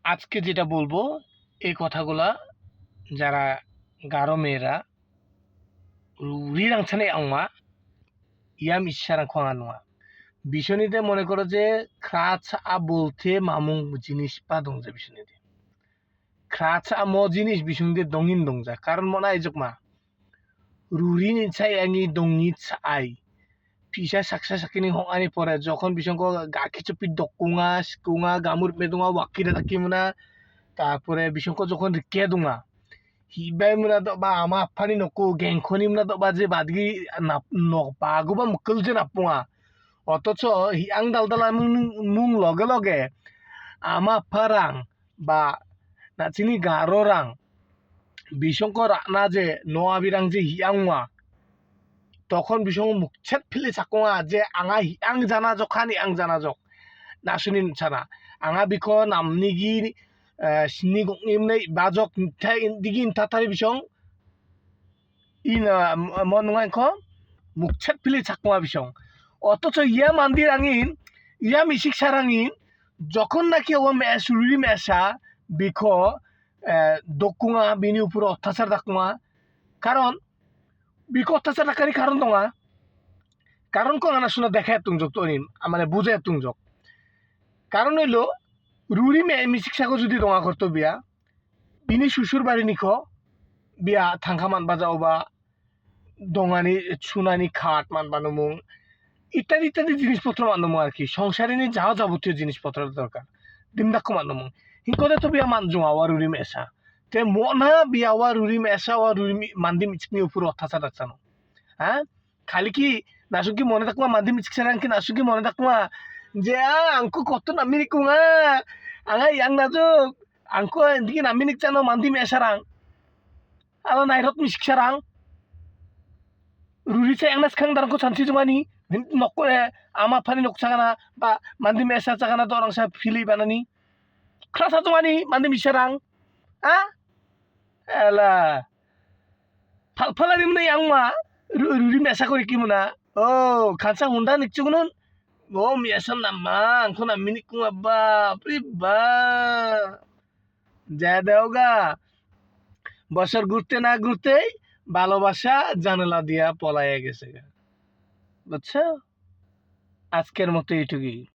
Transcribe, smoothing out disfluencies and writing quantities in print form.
আজকে যেটা বলবো এই কথাগুলা যারা গারো মেয়েরা রিরাংছানে আংমা ইয়াম ইসারা খোয়া নোয়া বিশনীতে মনে করো যে খ্রাচ আ বলতে মামুং জিনিস পা দংজা বিশনীতে খ্রাচ আ ম জিনিস বিশনীতে দঙিন দংজা কারণ মনে হয় মা রুরি নিচাই আঙি দংনি আই ফিসা সাকসা সাকিনি হংআনি পরে যখন বিশঙ্ক গাখি চপি দকুঙা সিকুঙা গামুর মেদুঙা ওয়াকিরে তাকিমনা তারপরে বিশঙ্ক যখন রিকে দুঙা hibai muna do ba ama phani no ko gengkhoni muna do ba je badgi no pago ba mukul je napunga অথচ হিয়াং দালদালা মুং লগে লগে আমা ফারাং বা নাচিনি গারো রাং বিশঙ্কর না যে নোয়া বিরাং যে হিয়াংমা তখন বিশঙ্ক মুখছেদ ফিলে চাকোয়া যে আঙা হিয়াং জানা জখানি আং জানা জক নাসুনি ছানা আঙা বিখ নামনিগি sini imnai bajok thai digin tatari bisong in mon ngai ko mukchet pili chakma bisong অথচ ইয়া মান্দির আঙিন ইয়া মিশিক সারাঙিন যখন নাকি ও সুরি মেশা বিখ দকুঙা বিনি উপর অত্যাচার দাকুঙা কারণ বিখ অত্যাচার দাকারি কারণ দঙা কারণ কোন না শুনে দেখা তুংজক তো মানে বুঝে তুংজক কারণ হইলো রুরি মিশিক সাগর যদি দঙা করতো বিয়া বিনি শ্বশুর বাড়ি নিখ বিয়া থাংখা মানবা যাওবা দঙানি সুনানি খাট মানবা নমুং ইত্যাদি ইত্যাদি জিনিসপত্র মানমু আর কি সংসারিনী যা যাবতীয় জিনিসপত্রের দরকার দিমদাক্ষ মানমু হিংকদে তো বিয়া মানজু আওয়া রুরি মেসা তে মনা বিয়া ওয়া রুরি মেসা ওয়া রুরি মান্দি মিচকি উপর অত্যাচার রাখছানো হ্যাঁ খালি কি নাসুকি মনে থাকুমা মান্দি মিচকি সারাং কি নাসুকি মনে থাকুমা যে আংকু কত নামিনি কুঙা আঙা ইয়াং নাজুক আংকু এদিকে নামিনিক জানো mandi মেসারাং ala nairot misik sarang ruri sa angnas kang darang ko sansi jumani nokko ama phani nok sagana ba mandi mesa sagana to orang sa fili banani krasa jumani mandi misarang a ala falfala nimna yangma ruri mesa ko ikimuna oh kansa hunda nikchugunun oh miasa namma angko na minik ko ba priba jadaoga বছর ঘুরতে না ঘুরতেই ভালোবাসা জানালা দিয়া পলাইয়া গেছে বুঝছো আজকের মতো এইটুকুই